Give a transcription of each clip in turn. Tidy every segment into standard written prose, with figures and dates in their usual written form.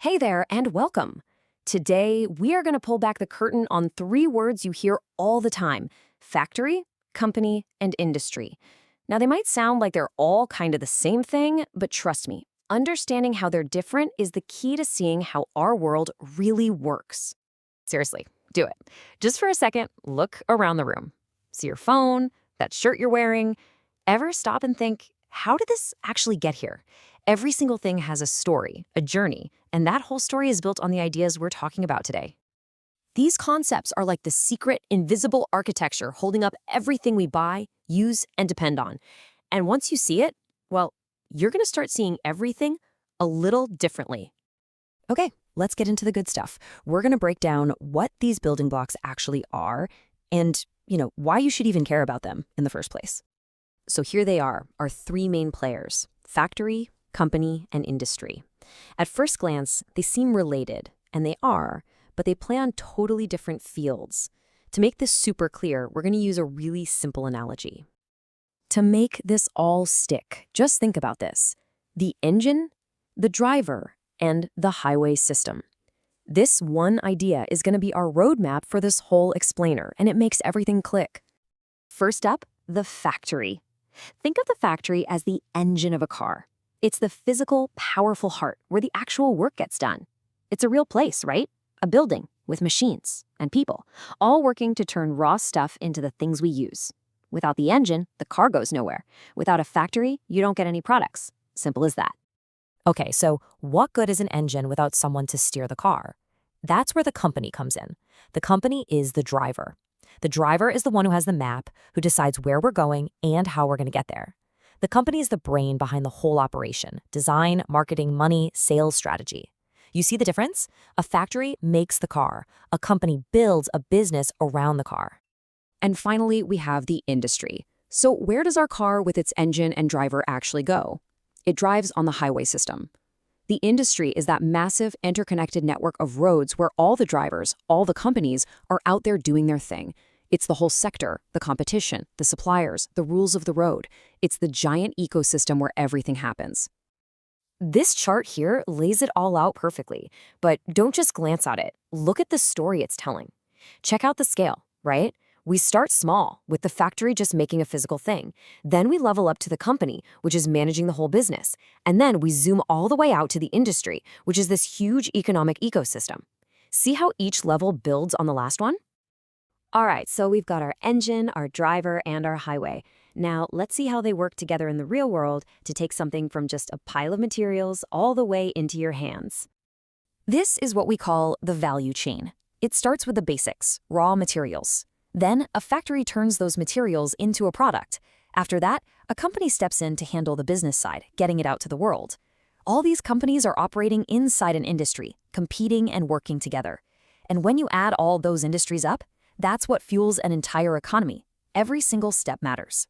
Hey there, and welcome. Today, we are going to pull back the curtain on three words you hear all the time: factory, company, and industry. Now, they might sound like they're all kind of the same thing, but trust me, understanding how they're different is the key to seeing how our world really works. Seriously, do it. Just for a second, look around the room. See your phone, that shirt you're wearing. Ever stop and think, how did this actually get here? Every single thing has a story, a journey, and that whole story is built on the ideas we're talking about today. These concepts are like the secret, invisible architecture holding up everything we buy, use, and depend on. And once you see it, well, you're going to start seeing everything a little differently. Okay, let's get into the good stuff. We're going to break down what these building blocks actually are and, why you should even care about them in the first place. So here they are, our three main players: factory, company, and industry. At first glance, they seem related, and they are, but they play on totally different fields. To make this super clear, we're going to use a really simple analogy. To make this all stick, just think about this: the engine, the driver, and the highway system. This one idea is going to be our roadmap for this whole explainer, and it makes everything click. First up, the factory. Think of the factory as the engine of a car. It's the physical, powerful heart where the actual work gets done. It's a real place, right? A building with machines and people, all working to turn raw stuff into the things we use. Without the engine, the car goes nowhere. Without a factory, you don't get any products. Simple as that. Okay, so what good is an engine without someone to steer the car? That's where the company comes in. The company is the driver. The driver is the one who has the map, who decides where we're going and how we're going to get there. The company is the brain behind the whole operation: design, marketing, money, sales strategy. You see the difference? A factory makes the car. A company builds a business around the car. And finally, we have the industry. So where does our car with its engine and driver actually go? It drives on the highway system. The industry is that massive interconnected network of roads where all the drivers, all the companies, are out there doing their thing. It's the whole sector, the competition, the suppliers, the rules of the road. It's the giant ecosystem where everything happens. This chart here lays it all out perfectly, but don't just glance at it. Look at the story it's telling. Check out the scale, right? We start small, with the factory just making a physical thing. Then we level up to the company, which is managing the whole business. And then we zoom all the way out to the industry, which is this huge economic ecosystem. See how each level builds on the last one? All right, so we've got our engine, our driver, and our highway. Now, let's see how they work together in the real world to take something from just a pile of materials all the way into your hands. This is what we call the value chain. It starts with the basics: raw materials. Then, a factory turns those materials into a product. After that, a company steps in to handle the business side, getting it out to the world. All these companies are operating inside an industry, competing and working together. And when you add all those industries up, that's what fuels an entire economy. Every single step matters.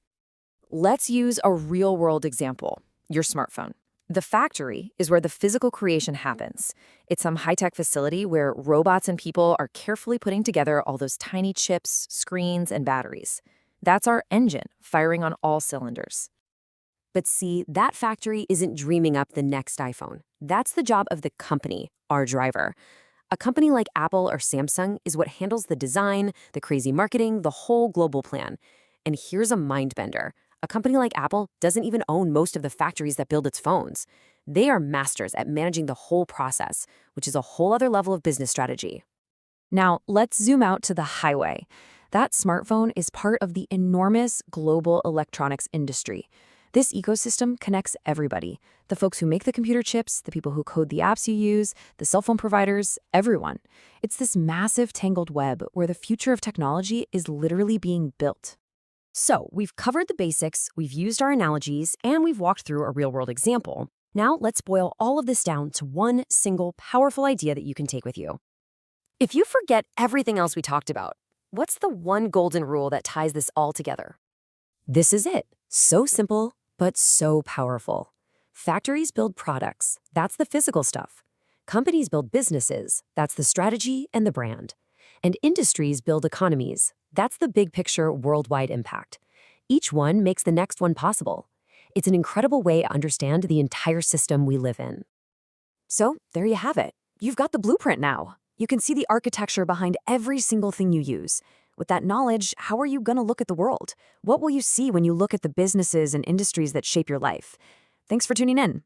Let's use a real-world example: your smartphone. The factory is where the physical creation happens. It's some high-tech facility where robots and people are carefully putting together all those tiny chips, screens, and batteries. That's our engine, firing on all cylinders. But see, that factory isn't dreaming up the next iPhone. That's the job of the company, our driver. A company like Apple or Samsung is what handles the design, the crazy marketing, the whole global plan. And here's a mind bender. A company like Apple doesn't even own most of the factories that build its phones. They are masters at managing the whole process, which is a whole other level of business strategy. Now, let's zoom out to the highway. That smartphone is part of the enormous global electronics industry. This ecosystem connects everybody: the folks who make the computer chips, the people who code the apps you use, the cell phone providers, everyone. It's this massive tangled web where the future of technology is literally being built. So, we've covered the basics, we've used our analogies, and we've walked through a real-world example. Now, let's boil all of this down to one single powerful idea that you can take with you. If you forget everything else we talked about, what's the one golden rule that ties this all together? This is it. So simple, but so powerful. Factories build products. That's the physical stuff. Companies build businesses. That's the strategy and the brand. And industries build economies. That's the big picture worldwide impact. Each one makes the next one possible. It's an incredible way to understand the entire system we live in. So there you have it. You've got the blueprint now. You can see the architecture behind every single thing you use. With that knowledge, how are you going to look at the world? What will you see when you look at the businesses and industries that shape your life? Thanks for tuning in.